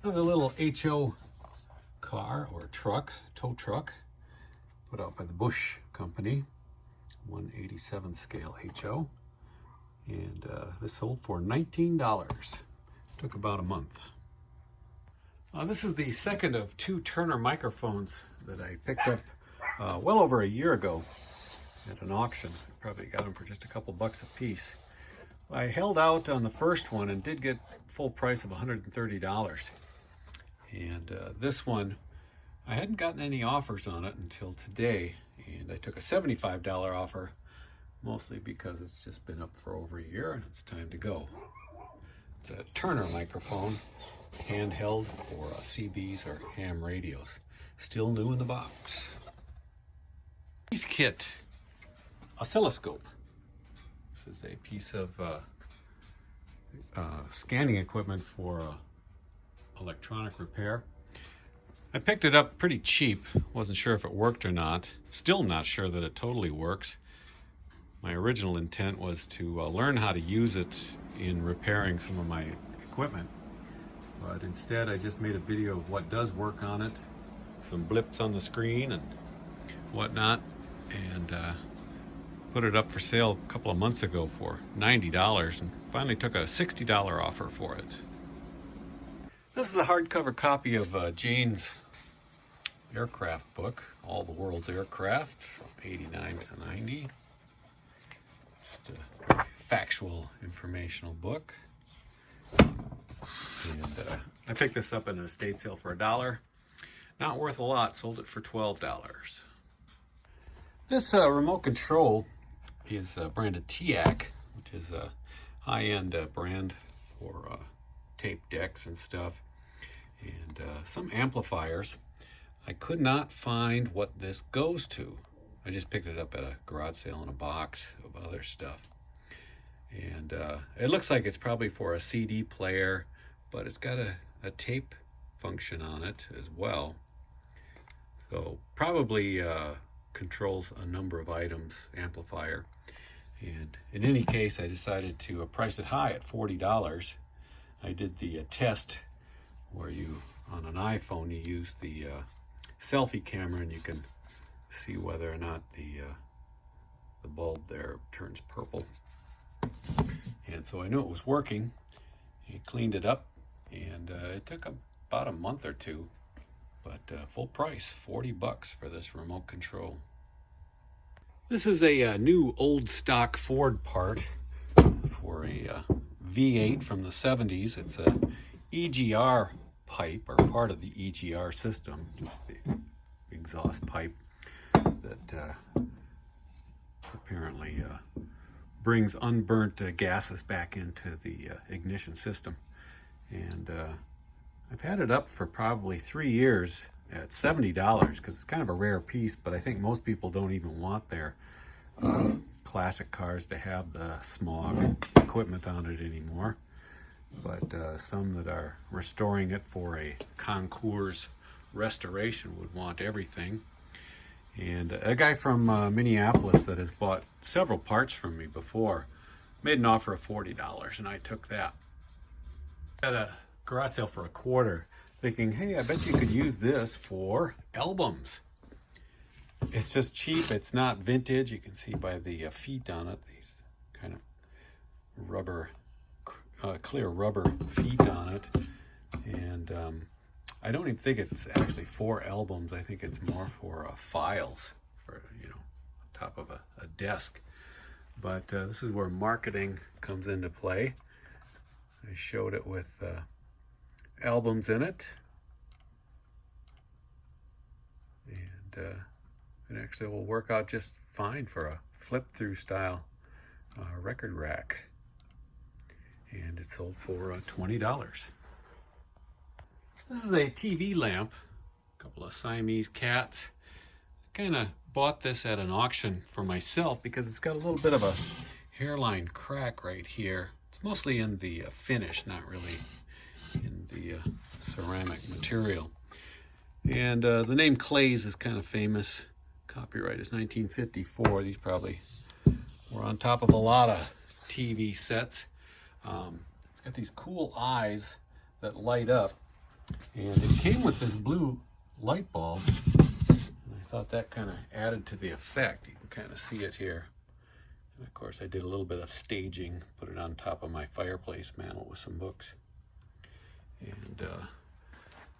Another little HO car or truck, tow truck, put out by the Bush Company, 187 scale HO. And this sold for $19. Took about a month. This is the second of two Turner microphones that I picked up well over a year ago at an auction. I probably got them for just a couple bucks a piece. I held out on the first one and did get full price of $130. And this one, I hadn't gotten any offers on it until today, and I took a $75 offer, mostly because it's just been up for over a year and it's time to go. It's a Turner microphone, handheld for CBs or ham radios. Still new in the box. Piece kit, oscilloscope. This is a piece of scanning equipment for electronic repair. I picked it up pretty cheap. Wasn't sure if it worked or not. Still not sure that it totally works. My original intent was to learn how to use it in repairing some of my equipment. But instead I just made a video of what does work on it, some blips on the screen and whatnot, and put it up for sale a couple of months ago for $90 and finally took a $60 offer for it. This is a hardcover copy of Jane's aircraft book, All the World's Aircraft, from 89 to 90. Just a very factual, informational book. And I picked this up at an estate sale for $1. Not worth a lot, sold it for $12. This remote control is branded TIAC, which is a high-end brand for tape decks and stuff, and some amplifiers. I could not find what this goes to. I just picked it up at a garage sale in a box of other stuff. And it looks like it's probably for a CD player, but it's got a tape function on it as well. So probably controls a number of items, amplifier. And in any case, I decided to price it high at $40. I did the test where you, on an iPhone, you use the selfie camera and you can see whether or not the bulb there turns purple. And so I knew it was working. I cleaned it up, and it took about a month or two, but full price, $40 for this remote control. This is a new old stock Ford part for a V8 from the 70s. It's a EGR pipe, or part of the EGR system, just the exhaust pipe that apparently brings unburnt gases back into the ignition system. And I've had it up for probably 3 years at $70 because it's kind of a rare piece, but I think most people don't even want their classic cars to have the smog equipment on it anymore. But some that are restoring it for a concours restoration would want everything. And a guy from Minneapolis that has bought several parts from me before made an offer of $40, and I took that. At a garage sale for $25, thinking, hey, I bet you could use this for albums. It's just cheap. It's not vintage. You can see by the feet on it, these kind of rubber, clear rubber feet on it. And I don't even think it's actually for albums. I think it's more for files, for, you know, on top of a desk. But this is where marketing comes into play. I showed it with albums in it. And it actually will work out just fine for a flip-through style record rack. And it sold for $20. This is a TV lamp, a couple of Siamese cats. Kind of bought this at an auction for myself because it's got a little bit of a hairline crack right here. It's mostly in the finish, not really in the ceramic material. And the name Clays is kind of famous. Copyright is 1954. These probably were on top of a lot of TV sets. It's got these cool eyes that light up, And it came with this blue light bulb. And I thought that kind of added to the effect. You can kind of see it here. And of course I did a little bit of staging, put it on top of my fireplace mantel with some books. And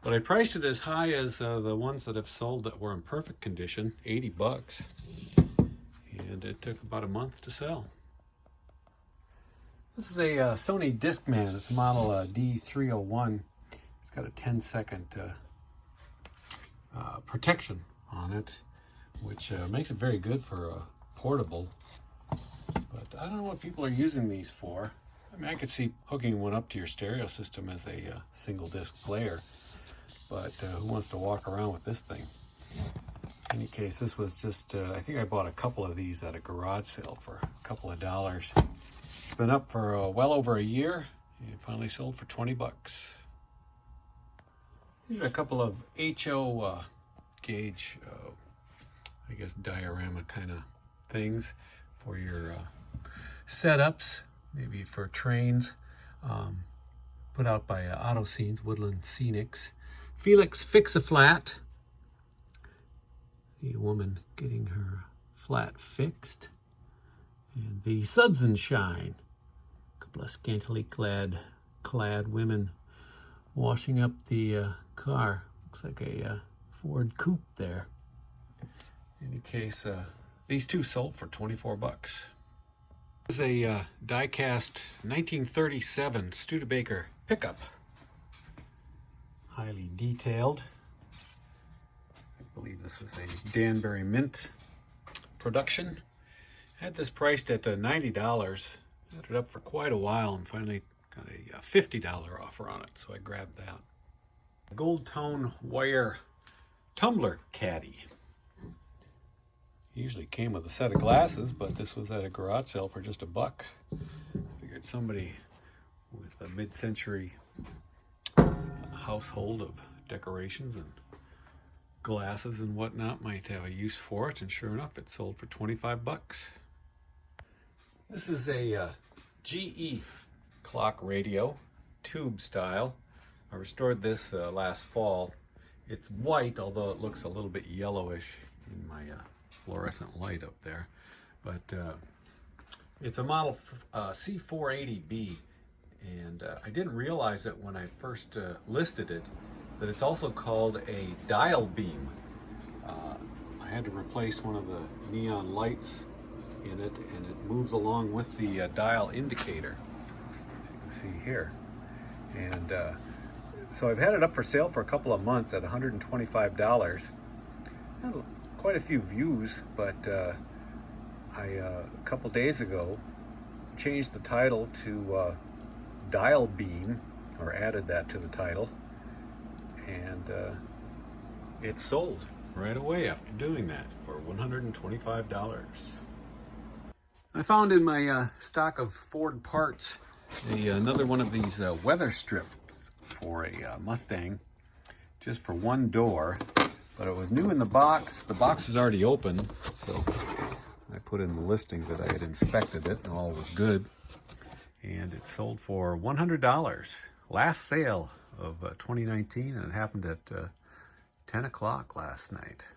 but I priced it as high as the ones that have sold that were in perfect condition, 80 bucks. And it took about a month to sell. This is a Sony Discman. It's a model D301. It's got a 10-second protection on it, which makes it very good for a portable. But I don't know what people are using these for. I mean, I could see hooking one up to your stereo system as a single disc player, but who wants to walk around with this thing? In any case, this was just, I think I bought a couple of these at a garage sale for a couple of dollars. It's been up for well over a year, and finally sold for 20 bucks. These are a couple of HO gauge, I guess, diorama kind of things for your setups, maybe for trains. Put out by Auto Scenes, Woodland Scenics. Felix Fix-A-Flat. A woman getting her flat fixed. And the Suds and Shine. A couple of scantily clad women washing up the car. Looks like a Ford Coupe there. In any case, these two sold for 24 bucks. This is a die-cast 1937 Studebaker pickup. Highly detailed. I believe this was a Danbury Mint production. Had this priced at $90. Had it up for quite a while and finally got a $50 offer on it, so I grabbed that. Gold tone wire tumbler caddy. Usually came with a set of glasses, but this was at a garage sale for just $1. Figured somebody with a mid-century household of decorations and glasses and whatnot might have a use for it, and sure enough, it sold for 25 bucks. This is a GE clock radio, tube style. I restored this last fall. It's white, although it looks a little bit yellowish in my fluorescent light up there. But it's a model C480B, and I didn't realize it when I first listed it, that it's also called a dial beam. I had to replace one of the neon lights in it, and it moves along with the dial indicator, as you can see here. And so I've had it up for sale for a couple of months at $125. Had quite a few views, but I a couple days ago changed the title to Dial Beam, or added that to the title, and it sold right away after doing that for $125. I found in my stock of Ford parts another one of these weather strips for a Mustang, just for one door, but it was new in the box. The box is already open, so I put in the listing that I had inspected it and all was good, and it sold for $100. Last sale of 2019, and it happened at 10 o'clock last night.